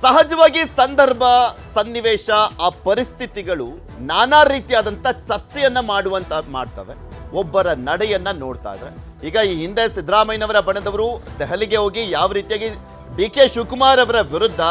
ಸಹಜವಾಗಿ ಸಂದರ್ಭ ಸನ್ನಿವೇಶ ಆ ಪರಿಸ್ಥಿತಿಗಳು ನಾನಾ ರೀತಿಯಾದಂಥ ಚರ್ಚೆಯನ್ನ ಮಾಡ್ತವೆ. ಒಬ್ಬರ ನಡೆಯನ್ನ ನೋಡ್ತಾ ಇದ್ರೆ ಈಗ ಈ ಹಿಂದೆ ಸಿದ್ದರಾಮಯ್ಯನವರ ಬಣದವರು ದೆಹಲಿಗೆ ಹೋಗಿ ಯಾವ ರೀತಿಯಾಗಿ ಡಿ.ಕೆ. ಶಿವಕುಮಾರ್ ಅವರ ವಿರುದ್ಧ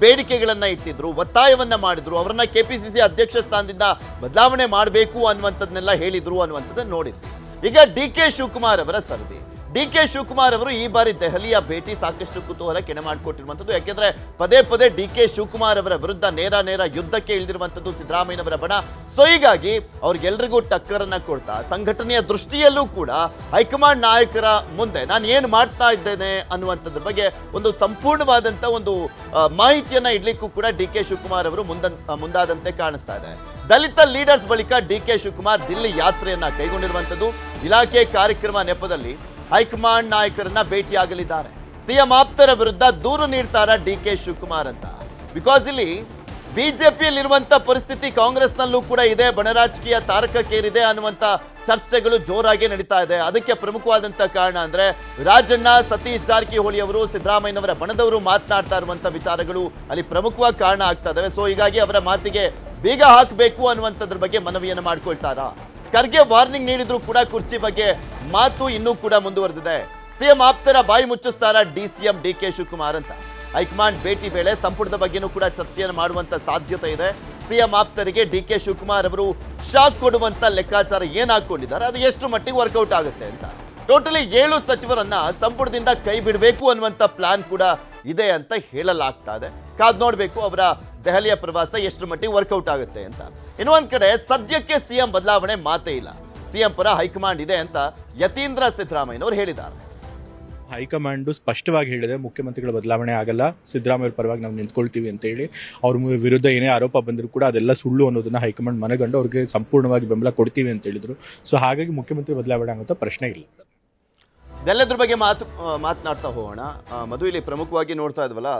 ಬೇಡಿಕೆಗಳನ್ನ ಇಟ್ಟಿದ್ರು, ಒತ್ತಾಯವನ್ನ ಮಾಡಿದ್ರು, ಅವರನ್ನ ಕೆಪಿಸಿಸಿ ಅಧ್ಯಕ್ಷ ಸ್ಥಾನದಿಂದ ಬದಲಾವಣೆ ಮಾಡಬೇಕು ಅನ್ನುವಂಥದ್ದನ್ನೆಲ್ಲ ಹೇಳಿದ್ರು ಅನ್ನುವಂಥದ್ದನ್ನು ನೋಡಿದ್ರು. ಈಗ ಡಿ.ಕೆ. ಶಿವಕುಮಾರ್ ಅವರ ಸರದಿ. ಡಿ.ಕೆ. ಶಿವಕುಮಾರ್ ಅವರು ಈ ಬಾರಿ ದೆಹಲಿಯ ಭೇಟಿ ಸಾಕಷ್ಟು ಕುತೂಹಲ ಕೆನೆ ಮಾಡಿಕೊಟ್ಟಿರುವಂಥದ್ದು. ಯಾಕೆಂದ್ರೆ ಪದೇ ಪದೇ ಡಿ.ಕೆ. ಶಿವಕುಮಾರ್ ಅವರ ವಿರುದ್ಧ ನೇರ ಯುದ್ಧಕ್ಕೆ ಇಳಿದಿರುವಂಥದ್ದು ಸಿದ್ದರಾಮಯ್ಯನವರ ಬಣ. ಸೊ ಹೀಗಾಗಿ ಅವ್ರಿಗೆಲ್ರಿಗೂ ಟಕ್ಕರನ್ನ ಕೊಡ್ತಾ ಸಂಘಟನೆಯ ದೃಷ್ಟಿಯಲ್ಲೂ ಕೂಡ ಹೈಕಮಾಂಡ್ ನಾಯಕರ ಮುಂದೆ ನಾನು ಏನು ಮಾಡ್ತಾ ಇದ್ದೇನೆ ಅನ್ನುವಂಥದ್ರ ಬಗ್ಗೆ ಒಂದು ಸಂಪೂರ್ಣವಾದಂಥ ಒಂದು ಮಾಹಿತಿಯನ್ನ ಇಡ್ಲಿಕ್ಕೂ ಕೂಡ ಡಿ.ಕೆ. ಶಿವಕುಮಾರ್ ಅವರು ಮುಂದಾದಂತೆ ಕಾಣಿಸ್ತಾ ಇದೆ. ದಲಿತ ಲೀಡರ್ಸ್ ಬಳಿಕ ಡಿ.ಕೆ. ಶಿವಕುಮಾರ್ ದಿಲ್ಲಿ ಯಾತ್ರೆಯನ್ನ ಕೈಗೊಂಡಿರುವಂಥದ್ದು. ಇಲಾಖೆ ಕಾರ್ಯಕ್ರಮ ನೆಪದಲ್ಲಿ ಹೈಕಮಾಂಡ್ ನಾಯಕರನ್ನ ಭೇಟಿಯಾಗಲಿದ್ದಾರೆ. ಸಿಎಂ ಆಪ್ತರ ವಿರುದ್ಧ ದೂರು ನೀಡ್ತಾರ ಡಿ.ಕೆ. ಶಿವಕುಮಾರ್ ಅಂತ. ಬಿಕಾಸ್ ಇಲ್ಲಿ ಬಿಜೆಪಿಯಲ್ಲಿರುವಂತ ಪರಿಸ್ಥಿತಿ ಕಾಂಗ್ರೆಸ್ನಲ್ಲೂ ಕೂಡ ಇದೆ, ಬಣರಾಜಕೀಯ ತಾರಕಕ್ಕೇರಿದೆ ಅನ್ನುವಂತ ಚರ್ಚೆಗಳು ಜೋರಾಗಿ ನಡೀತಾ ಇದೆ. ಅದಕ್ಕೆ ಪ್ರಮುಖವಾದಂತ ಕಾರಣ ಅಂದ್ರೆ ರಾಜಣ್ಣ, ಸತೀಶ್ ಜಾರಕಿಹೊಳಿ ಅವರು ಸಿದ್ದರಾಮಯ್ಯನವರ ಬಣದವರು ಮಾತನಾಡ್ತಾ ಇರುವಂತ ವಿಚಾರಗಳು ಅಲ್ಲಿ ಪ್ರಮುಖವಾಗಿ ಕಾರಣ ಆಗ್ತಾ ಇದಾವೆ. ಸೊ ಹೀಗಾಗಿ ಅವರ ಮಾತಿಗೆ ಬೀಗ ಹಾಕಬೇಕು ಅನ್ನುವಂಥದ್ರ ಬಗ್ಗೆ ಮನವಿಯನ್ನು ಮಾಡ್ಕೊಳ್ತಾರಾ. ಖರ್ಗೆ ವಾರ್ನಿಂಗ್ ನೀಡಿದ್ರು ಕೂಡ ಕುರ್ಚಿ ಬಗ್ಗೆ ಮಾತು ಇನ್ನೂ ಕೂಡ ಮುಂದುವರೆದಿದೆ. ಸಿಎಂ ಆಪ್ತರ ಬಾಯಿ ಮುಚ್ಚಿಸ್ತಾರ ಡಿಸಿಎಂ ಡಿ.ಕೆ. ಶಿವಕುಮಾರ್ ಅಂತ. ಹೈಕಮಾಂಡ್ ಭೇಟಿ ವೇಳೆ ಸಂಪುಟದ ಬಗ್ಗೆನೂ ಕೂಡ ಚರ್ಚೆಯನ್ನು ಮಾಡುವಂತ ಸಾಧ್ಯತೆ ಇದೆ. ಸಿಎಂ ಆಪ್ತರಿಗೆ ಡಿ.ಕೆ. ಶಿವಕುಮಾರ್ ಅವರು ಶಾಕ್ ಕೊಡುವಂತ ಲೆಕ್ಕಾಚಾರ ಏನ್ ಹಾಕೊಂಡಿದ್ದಾರೆ, ಅದು ಎಷ್ಟು ಮಟ್ಟಿಗೆ ವರ್ಕೌಟ್ ಆಗುತ್ತೆ ಅಂತ. ಟೋಟಲಿ 7 ಸಚಿವರನ್ನ ಸಂಪುಟದಿಂದ ಕೈ ಬಿಡಬೇಕು ಅನ್ನುವಂತ ಪ್ಲಾನ್ ಕೂಡ ಇದೆ ಅಂತ ಹೇಳಲಾಗ್ತಾ ಇದೆ. ಕಾದ್ ನೋಡ್ಬೇಕು ಅವರ ದೆಹಲಿಯ ಪ್ರವಾಸ ಎಷ್ಟು ಮಟ್ಟಿಗೆ ವರ್ಕೌಟ್ ಆಗುತ್ತೆ ಅಂತ. ಇನ್ನೊಂದ್ ಕಡೆ ಸದ್ಯಕ್ಕೆ ಸಿಎಂ ಬದಲಾವಣೆ ಮಾತೇ ಇಲ್ಲ, ಸಿಎಂ ಪರ ಹೈಕಮಾಂಡ್ ಇದೆ ಅಂತ ಯತೀಂದ್ರ ಸಿದ್ದರಾಮಯ್ಯನವರು ಹೇಳಿದ್ದಾರೆ. ಹೈಕಮಾಂಡ್ ಸ್ಪಷ್ಟವಾಗಿ ಹೇಳಿದೆ, ಮುಖ್ಯಮಂತ್ರಿಗಳ ಬದಲಾವಣೆ ಆಗಲ್ಲ, ಸಿದ್ದರಾಮಯ್ಯ ಪರವಾಗಿ ನಾವು ನಿಂತ್ಕೊಳ್ತೀವಿ ಅಂತ ಹೇಳಿ. ಅವ್ರ ವಿರುದ್ಧ ಏನೇ ಆರೋಪ ಬಂದರೂ ಕೂಡ ಅದೆಲ್ಲ ಸುಳ್ಳು ಅನ್ನೋದನ್ನ ಹೈಕಮಾಂಡ್ ಮನಗಂಡು ಅವ್ರಿಗೆ ಸಂಪೂರ್ಣವಾಗಿ ಬೆಂಬಲ ಕೊಡ್ತೀವಿ ಅಂತ ಹೇಳಿದ್ರು. ಸೊ ಹಾಗಾಗಿ ಮುಖ್ಯಮಂತ್ರಿ ಬದಲಾವಣೆ ಆಗುತ್ತಾ ಪ್ರಶ್ನೆ ಇಲ್ಲ. ಇದೆಲ್ಲದ್ರ ಬಗ್ಗೆ ಮಾತನಾಡ್ತಾ ಹೋಗೋಣ. ಮಧು, ಇಲ್ಲಿ ಪ್ರಮುಖವಾಗಿ ನೋಡ್ತಾ ಇದ್ವಲ್ಲ,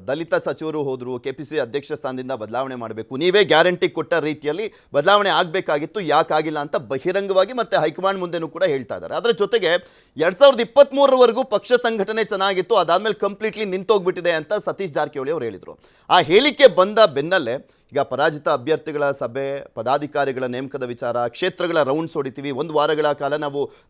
ದಲಿತ ಸಚಿವರು ಹೋದ್ರು, ಕೆಪಿಸಿ ಅಧ್ಯಕ್ಷ ಸ್ಥಾನದಿಂದ ಬದಲಾವಣೆ ಮಾಡಬೇಕು, ನೀವೇ ಗ್ಯಾರಂಟಿ ಕೊಟ್ಟ ರೀತಿಯಲ್ಲಿ ಬದಲಾವಣೆ ಆಗಬೇಕಾಗಿತ್ತು, ಯಾಕಾಗಿಲ್ಲ ಅಂತ ಬಹಿರಂಗವಾಗಿ ಮತ್ತೆ ಹೈಕಮಾಂಡ್ ಮುಂದೆನೂ ಕೂಡ ಹೇಳ್ತಾ ಇದ್ದಾರೆ. ಅದರ ಜೊತೆಗೆ 2023ರವರೆಗೂ ಪಕ್ಷ ಸಂಘಟನೆ ಚೆನ್ನಾಗಿತ್ತು, ಅದಾದ್ಮೇಲೆ ಕಂಪ್ಲೀಟ್ಲಿ ನಿಂತೋಗ್ಬಿಟ್ಟಿದೆ ಅಂತ ಸತೀಶ್ ಜಾರಕಿಹೊಳಿ ಅವರು ಹೇಳಿದರು. ಆ ಹೇಳಿಕೆ ಬಂದ ಬೆನ್ನಲ್ಲೇ ಈಗ ಪರಾಜಿತ ಅಭ್ಯರ್ಥಿಗಳ ಸಭೆ, ಪದಾಧಿಕಾರಿಗಳ ನೇಮಕದ ವಿಚಾರ, ಕ್ಷೇತ್ರಗಳ ರೌಂಡ್ಸ್ ಹೊಡಿತೀವಿ, 1 ವಾರಗಳ ಕಾಲ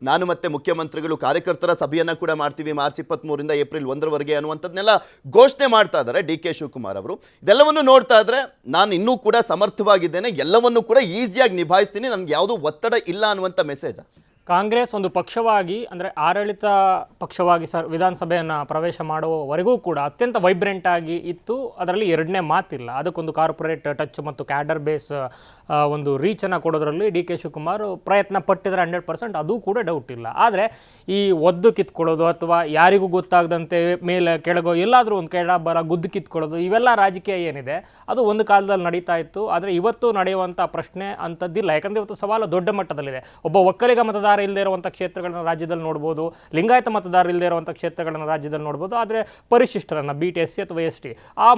ನಾನು ಮತ್ತೆ ಮುಖ್ಯಮಂತ್ರಿಗಳು ಕಾರ್ಯಕರ್ತರ ಸಭೆಯನ್ನು ಕೂಡ ಮಾಡ್ತೀವಿ, ಮಾರ್ಚ್ 23ರಿಂದ ಏಪ್ರಿಲ್ 1ರವರೆಗೆ ಅನ್ನುವಂಥದ್ದನ್ನೆಲ್ಲ ಘೋಷಣೆ ಮಾಡ್ತಾ ಇದ್ದಾರೆ ಡಿ.ಕೆ. ಶಿವಕುಮಾರ್ ಅವರು. ಇದೆಲ್ಲವನ್ನು ನೋಡ್ತಾ ಇದ್ರೆ ನಾನು ಇನ್ನೂ ಕೂಡ ಸಮರ್ಥವಾಗಿದ್ದೇನೆ, ಎಲ್ಲವನ್ನೂ ಕೂಡ ಈಸಿಯಾಗಿ ನಿಭಾಯಿಸ್ತೀನಿ, ನನಗೆ ಯಾವುದೂ ಒತ್ತಡ ಇಲ್ಲ ಅನ್ನುವಂಥ ಮೆಸೇಜ್. ಕಾಂಗ್ರೆಸ್ ಒಂದು ಪಕ್ಷವಾಗಿ ಅಂದರೆ ಆಡಳಿತ ಪಕ್ಷವಾಗಿ ವಿಧಾನಸಭೆಯನ್ನು ಪ್ರವೇಶ ಮಾಡುವವರೆಗೂ ಕೂಡ ಅತ್ಯಂತ ವೈಬ್ರೆಂಟ್ ಆಗಿ ಇತ್ತು. ಅದರಲ್ಲಿ ಎರಡನೇ ಮಾತಿಲ್ಲ. ಅದಕ್ಕೊಂದು ಕಾರ್ಪೊರೇಟ್ ಟಚ್ ಮತ್ತು ಕ್ಯಾಡರ್ ಬೇಸ್ ಒಂದು ರೀಚನ್ನು ಕೊಡೋದ್ರಲ್ಲಿ ಡಿ.ಕೆ. ಶಿವಕುಮಾರ್ ಪ್ರಯತ್ನ ಪಟ್ಟಿದ್ರೆ 100%, ಅದು ಕೂಡ ಡೌಟ್ ಇಲ್ಲ. ಆದರೆ ಈ ಒದ್ದು ಕಿತ್ಕೊಳ್ಳೋದು ಅಥವಾ ಯಾರಿಗೂ ಗೊತ್ತಾಗದಂತೆ ಮೇಲೆ ಕೆಳಗೋ ಎಲ್ಲಾದರೂ ಒಂದು ಕೆಳಬರ ಗುದ್ದು ಕಿತ್ಕೊಳ್ಳೋದು, ಇವೆಲ್ಲ ರಾಜಕೀಯ ಏನಿದೆ ಅದು ಒಂದು ಕಾಲದಲ್ಲಿ ನಡೀತಾ ಇತ್ತು. ಆದರೆ ಇವತ್ತು ನಡೆಯುವಂಥ ಪ್ರಶ್ನೆ ಅಂಥದ್ದಿಲ್ಲ. ಯಾಕಂದರೆ ಇವತ್ತು ಸವಾಲು ದೊಡ್ಡ ಮಟ್ಟದಲ್ಲಿದೆ. ಒಬ್ಬ ಒಕ್ಕಲಿಗ ಮತದಾರ ಇಲ್ಲದೆ ಇರುವಂಥ ಕ್ಷೇತ್ರಗಳನ್ನ ರಾಜ್ಯದಲ್ಲಿ ನೋಡ್ಬೋದು, ಲಿಂಗಾಯತ ಮತದಾರ ಇಲ್ಲದೆ ಇರುವಂಥ ಕ್ಷೇತ್ರಗಳನ್ನ ರಾಜ್ಯದಲ್ಲಿ ನೋಡ್ಬೋದು. ಆದರೆ ಪರಿಶಿಷ್ಟರನ್ನು BT/SC ಅಥವಾ ST ಆ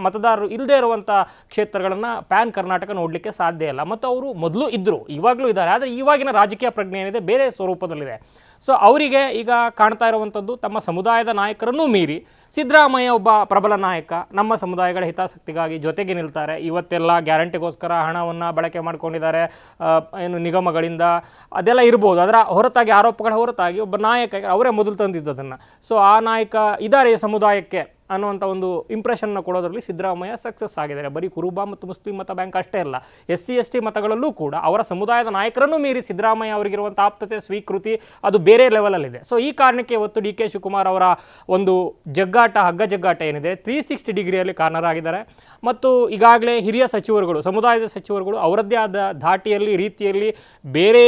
ಮತದಾರರು ಇಲ್ಲದೆ ಇರುವಂಥ ಕ್ಷೇತ್ರಗಳನ್ನು ಪ್ಯಾನ್ ಕರ್ನಾಟಕ ನೋಡಲಿಕ್ಕೆ ಸಾಧ್ಯ ಇಲ್ಲ. ಮತ್ತು ಅವರು ಮೊದಲು ಇದ್ದರು, ಇವಾಗಲೂ ಇದ್ದಾರೆ. ಆದರೆ ಇವಾಗಿನ ರಾಜಕೀಯ ಪ್ರಜ್ಞೆ ಏನಿದೆ ಬೇರೆ ಸ್ವರೂಪದಲ್ಲಿದೆ. ಸೊ ಅವರಿಗೆ ಈಗ ಕಾಣ್ತಾ ಇರುವಂಥದ್ದು ತಮ್ಮ ಸಮುದಾಯದ ನಾಯಕರನ್ನೂ ಮೀರಿ ಸಿದ್ದರಾಮಯ್ಯ ಒಬ್ಬ ಪ್ರಬಲ ನಾಯಕ, ನಮ್ಮ ಸಮುದಾಯಗಳ ಹಿತಾಸಕ್ತಿಗಾಗಿ ಜೊತೆಗೆ ನಿಲ್ತಾರೆ. ಇವತ್ತೆಲ್ಲ ಗ್ಯಾರಂಟಿಗೋಸ್ಕರ ಹಣವನ್ನು ಬಳಕೆ ಮಾಡ್ಕೊಂಡಿದ್ದಾರೆ, ಏನು ನಿಗಮಗಳಿಂದ ಅದೆಲ್ಲ ಇರ್ಬೋದು. ಅದರ ಹೊರತಾಗಿ ಆರೋಪಗಳ ಹೊರತಾಗಿ ಒಬ್ಬ ನಾಯಕ ಅವರೇ ಮೊದಲು ತಂದಿದ್ದದನ್ನು. ಸೊ ಆ ನಾಯಕ ಇದ್ದಾರೆ ಸಮುದಾಯಕ್ಕೆ ಅನ್ನುವಂಥ ಒಂದು ಇಂಪ್ರೆಷನ್ನ ಕೊಡೋದ್ರಲ್ಲಿ ಸಿದ್ದರಾಮಯ್ಯ ಸಕ್ಸಸ್ ಆಗಿದ್ದಾರೆ. ಬರೀ ಕುರುಬ ಮತ್ತು ಮುಸ್ಲಿಂ ಮತ ಬ್ಯಾಂಕ್ ಅಷ್ಟೇ ಅಲ್ಲ, SC ST ಮತಗಳಲ್ಲೂ ಕೂಡ ಅವರ ಸಮುದಾಯದ ನಾಯಕರನ್ನು ಮೀರಿ ಸಿದ್ದರಾಮಯ್ಯ ಅವರಿಗಿರುವಂಥ ಆಪ್ತತೆ, ಸ್ವೀಕೃತಿ ಅದು ಬೇರೆ ಲೆವೆಲಲ್ಲಿದೆ. ಸೊ ಈ ಕಾರಣಕ್ಕೆ ಇವತ್ತು ಡಿ.ಕೆ. ಶಿವಕುಮಾರ್ ಅವರ ಒಂದು ಹಗ್ಗ ಜಗ್ಗಾಟ ಏನಿದೆ 360 ಡಿಗ್ರಿಯಲ್ಲಿ ಕಾರ್ನರ್ ಆಗಿದ್ದಾರೆ. ಮತ್ತು ಈಗಾಗಲೇ ಹಿರಿಯ ಸಚಿವರುಗಳು, ಸಮುದಾಯದ ಸಚಿವರುಗಳು ಅವರದ್ದೇ ಆದ ಧಾಟಿಯಲ್ಲಿ, ರೀತಿಯಲ್ಲಿ ಬೇರೆ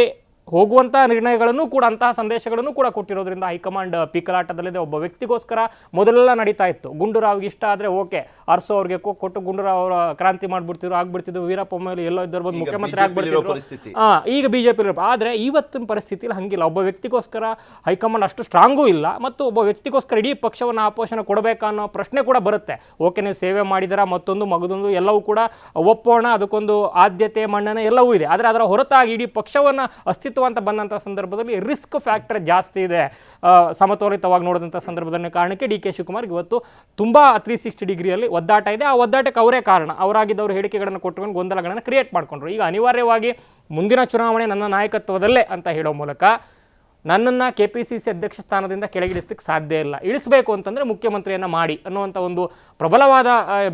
ಹೋಗುವಂಥ ನಿರ್ಣಯಗಳನ್ನು ಕೂಡ, ಅಂತಹ ಸಂದೇಶಗಳನ್ನು ಕೂಡ ಕೊಟ್ಟಿರೋದ್ರಿಂದ ಹೈಕಮಾಂಡ್ ಪೀಕಲಾಟದಲ್ಲಿದೆ. ಒಬ್ಬ ವ್ಯಕ್ತಿಗೋಸ್ಕರ ಮೊದಲೆಲ್ಲ ನಡೀತಾ ಇತ್ತು, ಗುಂಡೂರಾವ್ಗೆ ಇಷ್ಟ ಆದರೆ ಓಕೆ, ಅರ್ಸೋ ಅವ್ರಿಗೆ ಕೊಟ್ಟು ಗುಂಡೂರಾವ್ ಅವರ ಕ್ರಾಂತಿ ಆಗ್ಬಿಡ್ತಿದ್ರು, ವೀರಪ್ಪ ಮೇಲೆ ಎಲ್ಲೋ ಇದ್ದವ್ರು ಬಂದು ಮುಖ್ಯಮಂತ್ರಿ ಆಗ್ಬಿಡ್ತಿದ್ರು. ಈಗ BJP. ಆದರೆ ಇವತ್ತಿನ ಪರಿಸ್ಥಿತಿಯಲ್ಲಿ ಹಂಗಿಲ್ಲ. ಒಬ್ಬ ವ್ಯಕ್ತಿಗೋಸ್ಕರ ಹೈಕಮಾಂಡ್ ಅಷ್ಟು ಸ್ಟ್ರಾಂಗೂ ಇಲ್ಲ, ಮತ್ತು ಒಬ್ಬ ವ್ಯಕ್ತಿಗೋಸ್ಕರ ಇಡೀ ಪಕ್ಷವನ್ನು ಆಪೋಷಣೆ ಕೊಡಬೇಕಾ ಅನ್ನೋ ಪ್ರಶ್ನೆ ಕೂಡ ಬರುತ್ತೆ. ಓಕೆ, ನೀವು ಸೇವೆ ಮಾಡಿದಾರ, ಮತ್ತೊಂದು ಮಗದೊಂದು ಎಲ್ಲವೂ ಕೂಡ ಒಪ್ಪೋಣ, ಅದಕ್ಕೊಂದು ಆದ್ಯತೆ ಮನ್ನಣೆ ಎಲ್ಲವೂ ಇದೆ. ಆದರೆ ಅದರ ಹೊರತಾಗಿ ಇಡೀ ಪಕ್ಷವನ್ನು ಅಸ್ತಿತ್ವ ಅಸ್ತಿತ್ವ ಅಂತ ಬಂದಂಥ ಸಂದರ್ಭದಲ್ಲಿ ರಿಸ್ಕ್ ಫ್ಯಾಕ್ಟರ್ ಜಾಸ್ತಿ ಇದೆ ಸಮತೋಲಿತವಾಗಿ ನೋಡಿದಂಥ ಸಂದರ್ಭದಲ್ಲಿ ಕಾರಣಕ್ಕೆ ಡಿ ಕೆ ಶಿವಕುಮಾರ್ ಇವತ್ತು ತುಂಬ 360 ಡಿಗ್ರಿಯಲ್ಲಿ ಒದ್ದಾಟ ಇದೆ. ಆ ಒದ್ದಾಟಕ್ಕೆ ಅವರೇ ಕಾರಣ. ಅವರಾಗಿದ್ದವರು ಹೇಳಿಕೆಗಳನ್ನು ಕೊಟ್ಟುಕೊಂಡು ಗೊಂದಲಗಳನ್ನು ಕ್ರಿಯೇಟ್ ಮಾಡಿಕೊಂಡ್ರು. ಈಗ ಅನಿವಾರ್ಯವಾಗಿ ಮುಂದಿನ ಚುನಾವಣೆ ನನ್ನ ನಾಯಕತ್ವದಲ್ಲೇ ಅಂತ ಹೇಳೋ ಮೂಲಕ ನನ್ನನ್ನು KPCC ಅಧ್ಯಕ್ಷ ಸ್ಥಾನದಿಂದ ಕೆಳಗಿಳಿಸಲಿಕ್ಕೆ ಸಾಧ್ಯ ಇಲ್ಲ, ಇಳಿಸಬೇಕು ಅಂತಂದರೆ ಮುಖ್ಯಮಂತ್ರಿಯನ್ನು ಮಾಡಿ ಅನ್ನುವಂಥ ಒಂದು ಪ್ರಬಲವಾದ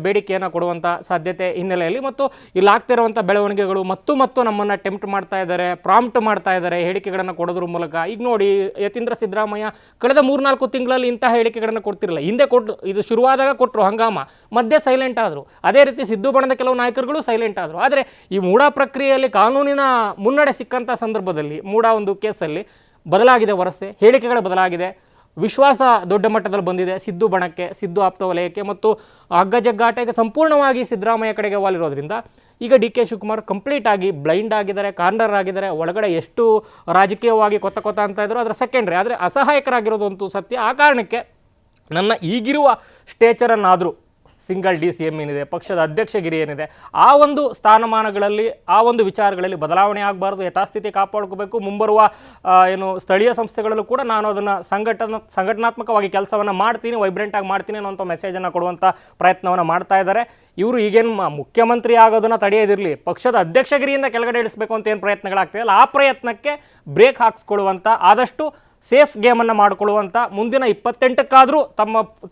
ಬೇಡಿಕೆಯನ್ನು ಕೊಡುವಂಥ ಸಾಧ್ಯತೆ ಹಿನ್ನೆಲೆಯಲ್ಲಿ ಮತ್ತು ಇಲ್ಲಾಗ್ತಿರುವಂಥ ಬೆಳವಣಿಗೆಗಳು ಮತ್ತು ನಮ್ಮನ್ನು ಟೆಂಪ್ಟ್ ಮಾಡ್ತಾ ಇದ್ದಾರೆ, ಪ್ರಾಂಪ್ಟ್ ಮಾಡ್ತಾ ಇದ್ದಾರೆ ಹೇಳಿಕೆಗಳನ್ನು ಕೊಡೋದ್ರ ಮೂಲಕ. ಈಗ ನೋಡಿ, ಯತೀಂದ್ರ ಸಿದ್ದರಾಮಯ್ಯ ಕಳೆದ 3-4 ತಿಂಗಳಲ್ಲಿ ಇಂತಹ ಹೇಳಿಕೆಗಳನ್ನು ಕೊಡ್ತಿರಲಿಲ್ಲ. ಹಿಂದೆ ಇದು ಶುರುವಾದಾಗ ಕೊಟ್ಟರು ಹಂಗಾಮ, ಮಧ್ಯೆ ಸೈಲೆಂಟ್ ಆದರು. ಅದೇ ರೀತಿ ಸಿದ್ದು ಬಣದ ಕೆಲವು ನಾಯಕರುಗಳು ಸೈಲೆಂಟ್ ಆದರು. ಆದರೆ ಈ ಮೂಡಾ ಪ್ರಕ್ರಿಯೆಯಲ್ಲಿ ಕಾನೂನಿನ ಮುನ್ನಡೆ ಸಿಕ್ಕಂಥ ಸಂದರ್ಭದಲ್ಲಿ ಮೂಡಾ ಒಂದು ಕೇಸಲ್ಲಿ ಬದಲಾಗಿದೆ, ವರಸೆ ಹೇಳಿಕೆಗಳು ಬದಲಾಗಿದೆ, ವಿಶ್ವಾಸ ದೊಡ್ಡ ಮಟ್ಟದಲ್ಲಿ ಬಂದಿದೆ ಸಿದ್ದು ಬಣಕ್ಕೆ, ಸಿದ್ದು ಆಪ್ತ ವಲಯಕ್ಕೆ ಮತ್ತು ಹಗ್ಗಜಗ್ಗಾಟಕ್ಕೆ ಸಂಪೂರ್ಣವಾಗಿ ಸಿದ್ದರಾಮಯ್ಯ ಕಡೆಗೆ ವಾಲಿರೋದ್ರಿಂದ ಈಗ ಡಿ ಕೆ ಶಿವಕುಮಾರ್ ಕಂಪ್ಲೀಟ್ ಆಗಿ ಬ್ಲೈಂಡ್ ಆಗಿದ್ದಾರೆ, ಕಾರ್ನರ್ ಆಗಿದ್ದಾರೆ. ಒಳಗಡೆ ಎಷ್ಟು ರಾಜಕೀಯವಾಗಿ ಕೊತ್ತ ಅಂತ ಇದ್ರು ಅದರ ಸೆಕೆಂಡ್ರಿ, ಆದರೆ ಅಸಹಾಯಕರಾಗಿರೋದಂತೂ ಸತ್ಯ. ಆ ಕಾರಣಕ್ಕೆ ನನ್ನ ಈಗಿರುವ ಸ್ಟೇಚರನ್ನಾದರೂ ಸಿಂಗಲ್ DCM ಏನಿದೆ, ಪಕ್ಷದ ಅಧ್ಯಕ್ಷಗಿರಿ ಏನಿದೆ, ಆ ಒಂದು ಸ್ಥಾನಮಾನಗಳಲ್ಲಿ ಆ ಒಂದು ವಿಚಾರಗಳಲ್ಲಿ ಬದಲಾವಣೆ ಆಗಬಾರ್ದು, ಯಥಾಸ್ಥಿತಿ ಕಾಪಾಡ್ಕೋಬೇಕು. ಮುಂಬರುವ ಸ್ಥಳೀಯ ಸಂಸ್ಥೆಗಳಲ್ಲೂ ಕೂಡ ನಾನು ಅದನ್ನು ಸಂಘಟನಾತ್ಮಕವಾಗಿ ಕೆಲಸವನ್ನು ಮಾಡ್ತೀನಿ, ವೈಬ್ರೆಂಟಾಗಿ ಮಾಡ್ತೀನಿ ಅನ್ನೋಂಥ ಮೆಸೇಜನ್ನು ಕೊಡುವಂಥ ಪ್ರಯತ್ನವನ್ನು ಮಾಡ್ತಾ ಇದ್ದಾರೆ. ಇವರು ಈಗೇನು ಮುಖ್ಯಮಂತ್ರಿ ಆಗೋದನ್ನು ತಡೆಯೋದಿರಲಿ, ಪಕ್ಷದ ಅಧ್ಯಕ್ಷಗಿರಿಯಿಂದ ಕೆಳಗಡೆ ಇಳಿಸಬೇಕು ಅಂತ ಏನು ಪ್ರಯತ್ನಗಳಾಗ್ತಾಯಿಲ್ಲ, ಆ ಪ್ರಯತ್ನಕ್ಕೆ ಬ್ರೇಕ್ ಹಾಕಿಸ್ಕೊಳ್ಳುವಂಥ, ಆದಷ್ಟು ಸೇಫ್ ಗೇಮನ್ನು ಮಾಡಿಕೊಳ್ಳುವಂಥ, ಮುಂದಿನ 28ಕ್ಕಾದರೂ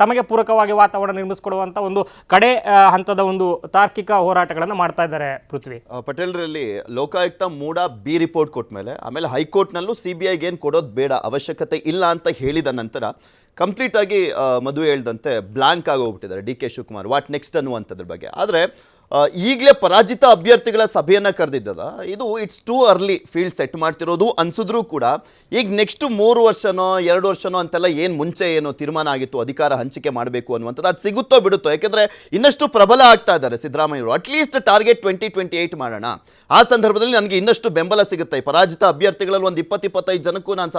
ತಮಗೆ ಪೂರಕವಾಗಿ ವಾತಾವರಣ ನಿರ್ಮಿಸಿಕೊಡುವಂಥ ಒಂದು ಕಡೆ ಹಂತದ ಒಂದು ತಾರ್ಕಿಕ ಹೋರಾಟಗಳನ್ನು ಮಾಡ್ತಾ ಇದ್ದಾರೆ. ಪೃಥ್ವಿ ಪಟೇಲ್ರಲ್ಲಿ ಲೋಕಾಯುಕ್ತ ಮೂಡಾ ಬಿ ರಿಪೋರ್ಟ್ ಕೊಟ್ಟ ಮೇಲೆ ಆಮೇಲೆ ಹೈಕೋರ್ಟ್ನಲ್ಲೂ CBIಗೆ ಏನು ಕೊಡೋದು ಬೇಡ, ಅವಶ್ಯಕತೆ ಇಲ್ಲ ಅಂತ ಹೇಳಿದ ನಂತರ ಕಂಪ್ಲೀಟ್ ಆಗಿ ಮಧು ಹೇಳ್ದಂತೆ ಬ್ಲಾಂಕ್ ಆಗೋಗ್ಬಿಟ್ಟಿದ್ದಾರೆ D K Shivakumar. What next ಅನ್ನುವಂಥದ್ರ ಬಗ್ಗೆ. ಆದರೆ ಈಗಲೇ ಪರಾಜಿತ ಅಭ್ಯರ್ಥಿಗಳ ಸಭೆಯನ್ನು ಕರೆದಿದ್ದದ, ಇದು it's too early field set ಮಾಡ್ತಿರೋದು ಅನ್ಸಿದ್ರೂ ಕೂಡ ಈಗ ನೆಕ್ಸ್ಟ್ 3 ವರ್ಷನೋ 2 ವರ್ಷನೋ ಅಂತೆಲ್ಲ ಏನು ಮುಂಚೆ ಏನೋ ತೀರ್ಮಾನ ಆಗಿತ್ತು ಅಧಿಕಾರ ಹಂಚಿಕೆ ಮಾಡಬೇಕು ಅನ್ನುವಂಥದ್ದು, ಅದು ಸಿಗುತ್ತೋ ಬಿಡುತ್ತೋ. ಯಾಕೆಂದರೆ ಇನ್ನಷ್ಟು ಪ್ರಬಲ ಆಗ್ತಾ ಇದ್ದಾರೆ ಸಿದ್ದರಾಮಯ್ಯವರು. ಅಟ್ಲೀಸ್ಟ್ ಟಾರ್ಗೆಟ್ 2028 ಮಾಡೋಣ, ಆ ಸಂದರ್ಭದಲ್ಲಿ ನನಗೆ ಇನ್ನಷ್ಟು ಬೆಂಬಲ ಸಿಗುತ್ತೆ. ಪರಾಜಿತ ಅಭ್ಯರ್ಥಿಗಳಲ್ಲಿ ಒಂದು 20-25 ಜನಕ್ಕೂ ನಾನು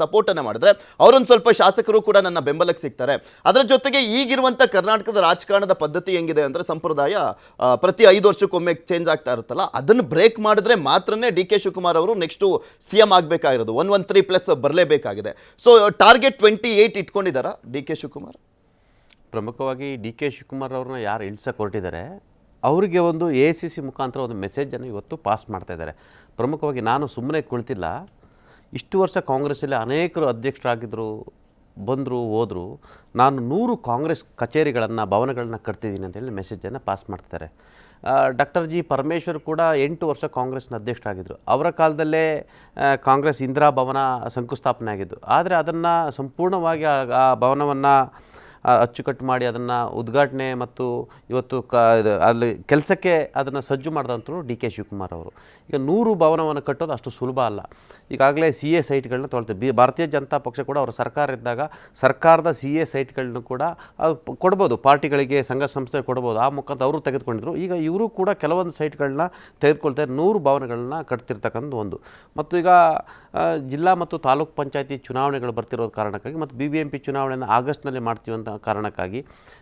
ಸಪೋರ್ಟನ್ನು ಮಾಡಿದ್ರೆ ಅವರೊಂದು ಸ್ವಲ್ಪ ಶಾಸಕರು ಕೂಡ ನನ್ನ ಬೆಂಬಲಕ್ಕೆ ಸಿಗ್ತಾರೆ. ಅದರ ಜೊತೆಗೆ ಈಗಿರುವಂಥ ಕರ್ನಾಟಕದ ರಾಜಕಾರಣದ ಪದ್ಧತಿ ಹೆಂಗಿದೆ ಅಂದರೆ ಸಂಪ್ರದಾಯ ಪ್ರತಿ 5 ವರ್ಷಕ್ಕೊಮ್ಮೆ ಚೇಂಜ್ ಆಗ್ತಾ ಇರುತ್ತಲ್ಲ, ಅದನ್ನು ಬ್ರೇಕ್ ಮಾಡಿದ್ರೆ ಮಾತ್ರನೇ ಡಿ ಕೆ ಶಿವಕುಮಾರ್ ಅವರು ನೆಕ್ಸ್ಟು CM ಆಗಬೇಕಾಗಿರೋದು. 113+ ಬರಲೇಬೇಕಾಗಿದೆ. ಸೊ ಟಾರ್ಗೆಟ್ 28 ಇಟ್ಕೊಂಡಿದ್ದಾರಾ ಡಿ ಕೆ ಶಿವಕುಮಾರ್? ಪ್ರಮುಖವಾಗಿ ಡಿ ಕೆ ಶಿವಕುಮಾರ್ ಅವ್ರನ್ನ ಯಾರು ಇಳಿಸಕ್ಕೆ ಹೊರಟಿದ್ದಾರೆ ಅವರಿಗೆ ಒಂದು AICC ಮುಖಾಂತರ ಒಂದು ಮೆಸೇಜನ್ನು ಇವತ್ತು ಪಾಸ್ ಮಾಡ್ತಾ ಇದ್ದಾರೆ. ಪ್ರಮುಖವಾಗಿ ನಾನು ಸುಮ್ಮನೆ ಕುಳಿತಿಲ್ಲ, ಇಷ್ಟು ವರ್ಷ ಕಾಂಗ್ರೆಸ್ಸಲ್ಲಿ ಅನೇಕರು ಅಧ್ಯಕ್ಷರಾಗಿದ್ದರು, ಬಂದರು ಹೋದರು. ನಾನು 100 ಕಾಂಗ್ರೆಸ್ ಕಚೇರಿಗಳನ್ನು ಭವನಗಳನ್ನು ಕಟ್ತಿದ್ದೀನಿ ಅಂತೇಳಿ ಮೆಸೇಜನ್ನು ಪಾಸ್ ಮಾಡ್ತಿದ್ದಾರೆ. ಡಾಕ್ಟರ್ ಜಿ ಪರಮೇಶ್ವರ್ ಕೂಡ 8 ವರ್ಷ ಕಾಂಗ್ರೆಸ್ನ ಅಧ್ಯಕ್ಷರಾಗಿದ್ದರು. ಅವರ ಕಾಲದಲ್ಲೇ ಕಾಂಗ್ರೆಸ್ ಇಂದಿರಾ ಭವನ ಶಂಕುಸ್ಥಾಪನೆ ಆಗಿದ್ದು. ಆದರೆ ಅದನ್ನು ಸಂಪೂರ್ಣವಾಗಿ ಆ ಭವನವನ್ನು ಅಚ್ಚುಕಟ್ಟು ಮಾಡಿ ಅದನ್ನು ಉದ್ಘಾಟನೆ ಮತ್ತು ಇವತ್ತು ಅಲ್ಲಿ ಕೆಲಸಕ್ಕೆ ಅದನ್ನು ಸಜ್ಜು ಮಾಡಿದಂಥರು ಡಿ ಕೆ ಶಿವಕುಮಾರ್ ಅವರು. ಈಗ 100 ಭವನವನ್ನು ಕಟ್ಟೋದು ಅಷ್ಟು ಸುಲಭ ಅಲ್ಲ. ಈಗಾಗಲೇ CA ಸೈಟ್ಗಳನ್ನ ತೊಗೊಳ್ತೇವೆ. ಭಾರತೀಯ ಜನತಾ ಪಕ್ಷ ಕೂಡ ಅವರ ಸರ್ಕಾರ ಇದ್ದಾಗ ಸರ್ಕಾರದ CA ಸೈಟ್ಗಳನ್ನ ಕೂಡ ಕೊಡ್ಬೋದು, ಪಾರ್ಟಿಗಳಿಗೆ ಸಂಘ ಸಂಸ್ಥೆ ಕೊಡ್ಬೋದು, ಆ ಮುಖಾಂತರ ಅವರು ತೆಗೆದುಕೊಂಡಿದ್ರು. ಈಗ ಇವರು ಕೂಡ ಕೆಲವೊಂದು ಸೈಟ್ಗಳನ್ನ ತೆಗೆದುಕೊಳ್ತಾರೆ. 100 ಭವನಗಳನ್ನ ಕಟ್ತಿರ್ತಕ್ಕಂಥ ಒಂದು. ಮತ್ತು ಈಗ ಜಿಲ್ಲಾ ಮತ್ತು ತಾಲೂಕು ಪಂಚಾಯತಿ ಚುನಾವಣೆಗಳು ಬರ್ತಿರೋದು ಕಾರಣಕ್ಕಾಗಿ ಮತ್ತು BBMP ಚುನಾವಣೆಯನ್ನು ಆಗಸ್ಟ್ನಲ್ಲಿ ಮಾಡ್ತೀವಿ ಅಂತ ಕಾರಣಕ್ಕಾಗಿ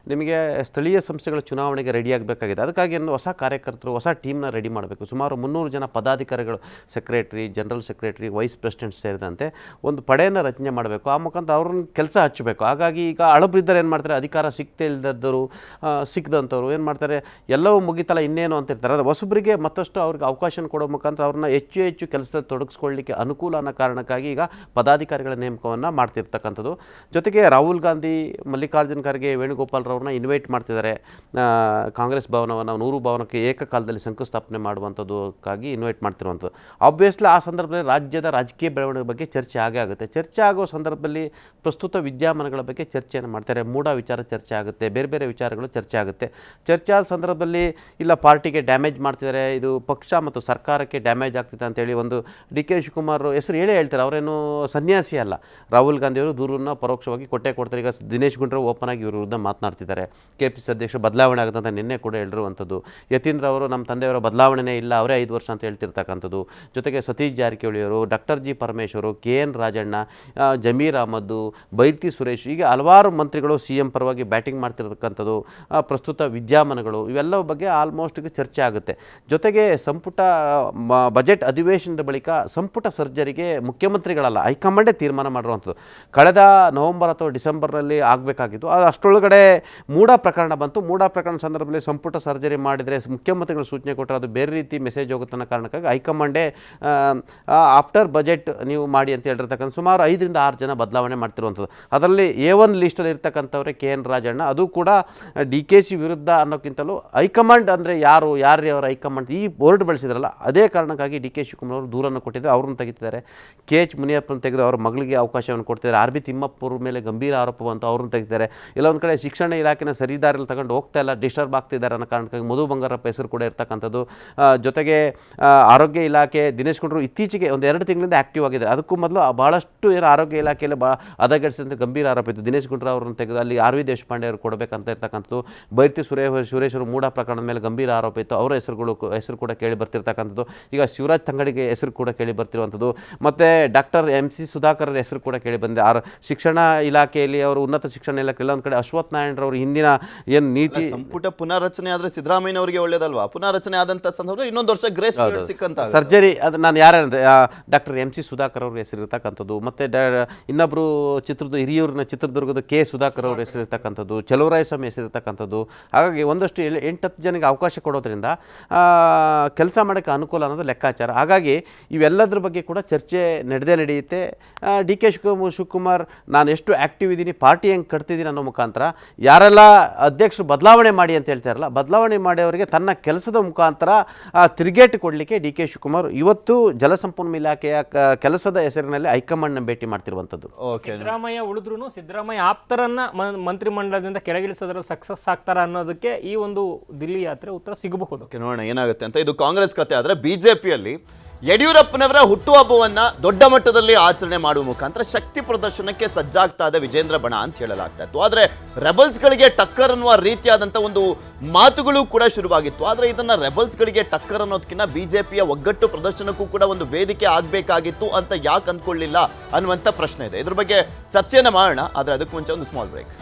ನಿಮಗೆ ಸ್ಥಳೀಯ ಸಂಸ್ಥೆಗಳ ಚುನಾವಣೆಗೆ ರೆಡಿ ಆಗಬೇಕಾಗಿದೆ. ಅದಕ್ಕಾಗಿ ಹೊಸ ಕಾರ್ಯಕರ್ತರು, ಹೊಸ ಟೀಮ್ನ ರೆಡಿ ಮಾಡಬೇಕು. ಸುಮಾರು 300 ಜನ ಪದಾಧಿಕಾರಿಗಳು, secretary, general secretary, vice president ಸೇರಿದಂತೆ ಒಂದು ಪಡೆಯನ್ನು ರಚನೆ ಮಾಡಬೇಕು. ಆ ಮುಖಾಂತರ ಅವ್ರನ್ನ ಕೆಲಸ ಹಚ್ಚಬೇಕು. ಹಾಗಾಗಿ ಈಗ ಹಳಬ್ರಿದ್ದರೆ ಏನು ಮಾಡ್ತಾರೆ, ಅಧಿಕಾರ ಸಿಗದೇ ಇಲ್ಲದವರು, ಸಿಕ್ಕದಂಥವ್ರು ಏನು ಮಾಡ್ತಾರೆ, ಎಲ್ಲವೂ ಮುಗಿತಲ್ಲ ಇನ್ನೇನು ಅಂತಿರ್ತಾರೆ. ಅದು ಹೊಸಬರಿಗೆ ಮತ್ತಷ್ಟು ಅವ್ರಿಗೆ ಅವಕಾಶ ಕೊಡೋ ಮುಖಾಂತರ ಅವ್ರನ್ನ ಹೆಚ್ಚು ಕೆಲಸದಲ್ಲಿ ತೊಡಗಿಸ್ಕೊಳ್ಳಿಕ್ಕೆ ಅನುಕೂಲ ಅನ್ನೋ ಕಾರಣಕ್ಕಾಗಿ ಈಗ ಪದಾಧಿಕಾರಿಗಳ ನೇಮಕವನ್ನು ಮಾಡ್ತಿರ್ತಕ್ಕಂಥದ್ದು. ಜೊತೆಗೆ ರಾಹುಲ್ ಗಾಂಧಿ, ಮಲ್ಲಿಕಾರ್ಜುನ್ ಖರ್ಗೆ, ವೇಣುಗೋಪಾಲ್ರವ್ರನ್ನ ಇನ್ವೈಟ್ ಮಾಡ್ತಿದ್ದಾರೆ. ಕಾಂಗ್ರೆಸ್ ಭವನವನ್ನು 100 ಭವನಕ್ಕೆ ಏಕಕಾಲದಲ್ಲಿ ಶಂಕುಸ್ಥಾಪನೆ ಮಾಡುವಂಥದ್ದಕ್ಕಾಗಿ ಇನ್ವೈಟ್ ಮಾಡ್ತಿರುವಂಥದ್ದು. ಆಬ್ವಿಯಸ್ಲಿ ಆ ಸಂದರ್ಭದಲ್ಲಿ ರಾಜ್ಯದ ರಾಜಕೀಯ ಬೆಳವಣಿಗೆ ಬಗ್ಗೆ ಚರ್ಚೆ ಆಗೇ ಆಗುತ್ತೆ. ಚರ್ಚೆ ಆಗೋ ಸಂದರ್ಭದಲ್ಲಿ ಪ್ರಸ್ತುತ ವಿದ್ಯಮಾನಗಳ ಬಗ್ಗೆ ಚರ್ಚೆಯನ್ನು ಮಾಡ್ತಾರೆ. ಮೂಢ ವಿಚಾರ ಚರ್ಚೆ ಆಗುತ್ತೆ, ಬೇರೆ ಬೇರೆ ವಿಚಾರಗಳು ಚರ್ಚೆ ಆಗುತ್ತೆ. ಚರ್ಚೆ ಆದ ಸಂದರ್ಭದಲ್ಲಿ ಇಲ್ಲ ಪಾರ್ಟಿಗೆ ಡ್ಯಾಮೇಜ್ ಮಾಡ್ತಿದ್ದಾರೆ, ಇದು ಪಕ್ಷ ಮತ್ತು ಸರ್ಕಾರಕ್ಕೆ ಡ್ಯಾಮೇಜ್ ಆಗ್ತಿದೆ ಅಂತೇಳಿ ಒಂದು ಡಿ ಕೆ ಶಿವಕುಮಾರ್ ಹೆಸರು ಹೇಳ್ತಾರೆ. ಅವರೇನು ಸನ್ಯಾಸಿ ಅಲ್ಲ. ರಾಹುಲ್ ಗಾಂಧಿಯವರು ದೂರನ್ನು ಪರೋಕ್ಷವಾಗಿ ಕೊಟ್ಟೆ ಕೊಡ್ತಾರೆ. ಈಗ ದಿನೇಶ್ ಗುಂಡೂರಾವ್ ಓಪನ್ ಆಗಿ ಇವ್ರ ವಿರುದ್ಧ ಮಾತನಾಡ್ತಿದ್ದಾರೆ. KPCC ಅಧ್ಯಕ್ಷರು ಬದಲಾವಣೆ ಆಗುತ್ತಂತ ನಿನ್ನೆ ಕೂಡ ಹೇಳಿರುವಂಥದ್ದು. ಯತೀಂದ್ರ ಅವರು ನಮ್ಮ ತಂದೆಯವರ ಬದಲಾವಣೆನೇ ಇಲ್ಲ, ಅವರೇ 5 ವರ್ಷ ಅಂತ ಹೇಳ್ತಿರ್ತಕ್ಕಂಥದ್ದು. ಜೊತೆಗೆ ಸತೀಶ್ ಜಾರಕಿಹೊಳಿ ಅವರು, doctor G Parameshwara, KN Rajanna, Zameer Ahmed, Byrathi Suresh, ಹೀಗೆ ಹಲವಾರು ಮಂತ್ರಿಗಳು CM ಪರವಾಗಿ ಬ್ಯಾಟಿಂಗ್ ಮಾಡ್ತಿರ್ತಕ್ಕಂಥದ್ದು, ಪ್ರಸ್ತುತ ವಿದ್ಯಮಾನಗಳು, ಇವೆಲ್ಲವ ಬಗ್ಗೆ ಆಲ್ಮೋಸ್ಟ್ ಚರ್ಚೆ ಆಗುತ್ತೆ. ಜೊತೆಗೆ ಸಂಪುಟ ಬಜೆಟ್ ಅಧಿವೇಶನದ ಬಳಿಕ ಸಂಪುಟ ಸರ್ಜರಿಗೆ ಮುಖ್ಯಮಂತ್ರಿಗಳಲ್ಲ, ಹೈಕಮಾಂಡೇ ತೀರ್ಮಾನ ಮಾಡಿರುವಂಥದ್ದು. ಕಳೆದ ನವೆಂಬರ್ ಅಥವಾ ಡಿಸೆಂಬರ್ನಲ್ಲಿ ಆಗಬೇಕಾಗಿತ್ತು. ಅದು ಅಷ್ಟರೊಳಗಡೆ ಮೂಡಾ ಪ್ರಕರಣ ಬಂತು. ಮೂಡಾ ಪ್ರಕರಣ ಸಂದರ್ಭದಲ್ಲಿ ಸಂಪುಟ ಸರ್ಜರಿ ಮಾಡಿದರೆ ಮುಖ್ಯಮಂತ್ರಿಗಳು ಸೂಚನೆ ಕೊಟ್ಟರೆ ಅದು ಬೇರೆ ರೀತಿ ಮೆಸೇಜ್ ಹೋಗುತ್ತೆ ಅನ್ನೋ ಕಾರಣಕ್ಕಾಗಿ ಹೈಕಮಾಂಡೇ ಆಫ್ಟರ್ ಬಜೆಟ್ ನೀವು ಮಾಡಿ ಅಂತ ಹೇಳಿರ್ತಕ್ಕಂಥ ಸುಮಾರು 5ರಿಂದ 6 ಜನ ಬದಲಾವಣೆ ಮಾಡ್ತಿರುವಂಥದ್ದು. ಅದರಲ್ಲಿ A1 ಲಿಸ್ಟಲ್ಲಿ ಇರ್ತಕ್ಕಂಥವ್ರೆ KN ರಾಜಣ್ಣ. ಅದು ಕೂಡ DKC ವಿರುದ್ಧ ಅನ್ನೋಕ್ಕಿಂತಲೂ ಹೈಕಮಾಂಡ್ ಅಂದರೆ ಯಾರೇ ಅವರ ಹೈಕಮಾಂಡ್ ಈ ಬೋರ್ಡ್ ಬಳಸಿದ್ರಲ್ಲ, ಅದೇ ಕಾರಣಕ್ಕಾಗಿ DK ಶಿವಕುಮಾರ್ ಅವರು ದೂರನ್ನು ಕೊಟ್ಟಿದ್ದಾರೆ, ಅವ್ರನ್ನ ತೆಗಿತಿದ್ದಾರೆ. KH ಮುನಿಯಪ್ಪನ ತೆಗೆದು ಅವ್ರ ಮಗಳಿಗೆ ಅವಕಾಶವನ್ನು ಕೊಡ್ತಿದ್ದಾರೆ. RB ತಿಮ್ಮಪ್ಪವ್ರ ಮೇಲೆ ಗಂಭೀರ ಆರೋಪ ಅಂತ ಅವ್ರನ್ನ ತೆಗಿತಾರೆ. ಇಲ್ಲ ಒಂದು ಕಡೆ ಶಿಕ್ಷಣ ಇಲಾಖೆನ ಸರಿದಾರಿಯಲ್ಲಿ ತಗೊಂಡು ಹೋಗ್ತಾ ಇಲ್ಲ, ಡಿಸ್ಟರ್ಬ್ ಆಗ್ತಿದ್ದಾರೆ ಅನ್ನೋ ಕಾರಣಕ್ಕಾಗಿ ಮಧು ಬಂಗಾರಪ್ಪ ಹೆಸರು ಕೂಡ ಇರ್ತಕ್ಕಂಥದ್ದು. ಜೊತೆಗೆ ಆರೋಗ್ಯ ಇಲಾಖೆ ದಿನೇಶ್ ಗುಂಡೂರಾವ್ ಇತ್ತೀಚೆಗೆ ಒಂದು 2 ತಿಂಗಳಿಂದ ಆಕ್ಟಿವ್ ಆಗಿದ್ದಾರೆ. ಅದಕ್ಕೂ ಮೊದಲು ಭಾಳಷ್ಟು ಆರೋಗ್ಯ ಇಲಾಖೆಯಲ್ಲಿ ಹದಗೆಡಿಸಿದಂಥ ಗಂಭೀರ ಆರೋಪ ಇತ್ತು. ದಿನೇಶ್ ಗುಂಡೂರಾವ್ ಅವರನ್ನು ತೆಗೆದು ಅಲ್ಲಿ RV ದೇಶಪಾಂಡೆ ಅವರು ಕೊಡಬೇಕಂತ ಇರ್ತಕ್ಕಂಥದ್ದು. ಬೈರ್ತಿ ಸುರೇಶ್ ಅವರು ಮೂಡಾ ಪ್ರಕರಣದ ಮೇಲೆ ಗಂಭೀರ ಆರೋಪ ಇತ್ತು, ಅವರ ಹೆಸರು ಕೂಡ ಕೇಳಿ ಬರ್ತಿರ್ತಕ್ಕಂಥದ್ದು. ಈಗ ಶಿವರಾಜ್ ತಂಗಡಿಗೆ ಹೆಸರು ಕೂಡ ಕೇಳಿ ಬರ್ತಿರುವಂಥದ್ದು. ಮತ್ತು ಡಾಕ್ಟರ್ MC ಸುಧಾಕರ್ ಹೆಸರು ಕೂಡ ಕೇಳಿ ಬಂದಿದೆ. ಶಿಕ್ಷಣ ಇಲಾಖೆಯಲ್ಲಿ ಅವರು ಉನ್ನತ ಶಿಕ್ಷಣ ಇಲಾಖೆ ಒಂದು ಕಡೆ ಅಶ್ವಥ್ ನಾರಾಯಣರವರು ಹಿಂದಿನ ಏನು ನೀತಿ ಸಂಪುಟ ಪುನರ್ರಚನೆ ಆದ್ರೆ ಸಿದ್ದರಾಮಯ್ಯ ಅವರಿಗೆ ಒಳ್ಳೇದಲ್ವಾ? ಪುನರ್ರಚನೆ ಆದಂತ ಸಂದರ್ಭ ಇನ್ನೊಂದು ವರ್ಷ ಗ್ರೇಸ್ ಪೀರಿಯಡ್ ಸಿಕ್ಕಂತ ಸರ್ಜರಿ ಅದು ನಾನು ಯಾರಂದ್ರೆ ಡಾಕ್ಟರ್ MC ಸುಧಾಕರ್ ಅವ್ರ ಹೆಸರು ಇರ್ತಕ್ಕಂಥದ್ದು. ಮತ್ತು ಇನ್ನೊಬ್ಬರು ಹಿರಿಯೂರಿನ ಚಿತ್ರದುರ್ಗದ K ಸುಧಾಕರ್ ಅವ್ರ ಹೆಸರು ಇರ್ತಕ್ಕಂಥದ್ದು, ಚಲುವರಾಯಸ್ವಾಮಿ ಹೆಸರು ಇರ್ತಕ್ಕಂಥದ್ದು. ಹಾಗಾಗಿ ಒಂದಷ್ಟು 8-10 ಜನಕ್ಕೆ ಅವಕಾಶ ಕೊಡೋದ್ರಿಂದ ಕೆಲಸ ಮಾಡೋಕ್ಕೆ ಅನುಕೂಲ ಅನ್ನೋದು ಲೆಕ್ಕಾಚಾರ. ಹಾಗಾಗಿ ಇವೆಲ್ಲದ್ರ ಬಗ್ಗೆ ಕೂಡ ಚರ್ಚೆ ನಡೆಯುತ್ತೆ. DK ಶಿವಕುಮಾರ್ ನಾನು ಎಷ್ಟು ಆ್ಯಕ್ಟಿವ್ ಇದ್ದೀನಿ, ಪಾರ್ಟಿ ಹೆಂಗೆ ಕಟ್ತಿದ್ದೀನಿ ಅನ್ನೋ ಮುಖಾಂತರ ಯಾರೆಲ್ಲ ಅಧ್ಯಕ್ಷರು ಬದಲಾವಣೆ ಮಾಡಿ ಅಂತ ಹೇಳ್ತಾರಲ್ಲ, ಬದಲಾವಣೆ ಮಾಡಿಯವರಿಗೆ ತನ್ನ ಕೆಲಸದ ಮುಖಾಂತರ ತಿರುಗೇಟು ಕೊಡಲಿಕ್ಕೆ DK ಶಿವಕುಮಾರ್ ಇವತ್ತು ಜಲಸಂಪನ್ಮೂಲ ಇಲಾಖೆಯ ಕೆಲಸದ ಹೆಸರಿನಲ್ಲಿ ಹೈಕಮಾಂಡ್ನ ಭೇಟಿ ಮಾಡ್ತಿರುವಂಥದ್ದು. ಸಿದ್ದರಾಮಯ್ಯ ಉಳಿದ್ರು ಸಿದ್ದರಾಮಯ್ಯ ಆಪ್ತರನ್ನ ಮಂತ್ರಿಮಂಡಲದಿಂದ ಕೆಳಗಿಳಿಸೋದ್ರಲ್ಲಿ ಸಕ್ಸಸ್ ಆಗ್ತಾರ ಅನ್ನೋದಕ್ಕೆ ಈ ಒಂದು ದಿಲ್ಲಿ ಯಾತ್ರೆ ಉತ್ತರ ಸಿಗಬಹುದು. ನೋಡೋಣ ಏನಾಗುತ್ತೆ ಅಂತ. ಇದು ಕಾಂಗ್ರೆಸ್ ಕತೆ. ಆದರೆ ಬಿಜೆಪಿಯಲ್ಲಿ ಯಡಿಯೂರಪ್ಪನವರ ಹುಟ್ಟುಹಬ್ಬವನ್ನ ದೊಡ್ಡ ಮಟ್ಟದಲ್ಲಿ ಆಚರಣೆ ಮಾಡುವ ಮುಖಾಂತರ ಶಕ್ತಿ ಪ್ರದರ್ಶನಕ್ಕೆ ಸಜ್ಜಾಗ್ತಾ ಇದೆ ವಿಜೇಂದ್ರ ಬಣ ಅಂತ ಹೇಳಲಾಗ್ತಾ ಇತ್ತು. ಆದರೆ ರೆಬಲ್ಸ್ಗಳಿಗೆ ಟಕ್ಕರ್ ಅನ್ನುವ ರೀತಿಯಾದಂಥ ಒಂದು ಮಾತುಗಳು ಕೂಡ ಶುರುವಾಗಿತ್ತು. ಆದರೆ ಇದನ್ನ ರೆಬಲ್ಸ್ಗಳಿಗೆ ಟಕ್ಕರ್ ಅನ್ನೋದಕ್ಕಿಂತ ಬಿಜೆಪಿಯ ಒಗ್ಗಟ್ಟು ಪ್ರದರ್ಶನಕ್ಕೂ ಕೂಡ ಒಂದು ವೇದಿಕೆ ಆಗಬೇಕಾಗಿತ್ತು ಅಂತ ಯಾಕೆ ಅಂದ್ಕೊಳ್ಳಿಲ್ಲ ಅನ್ನುವಂಥ ಪ್ರಶ್ನೆ ಇದೆ. ಇದ್ರ ಬಗ್ಗೆ ಚರ್ಚೆಯನ್ನು ಮಾಡೋಣ. ಆದರೆ ಅದಕ್ಕೂ ಮುಂಚೆ ಒಂದು ಸ್ಮಾಲ್ ಬ್ರೇಕ್.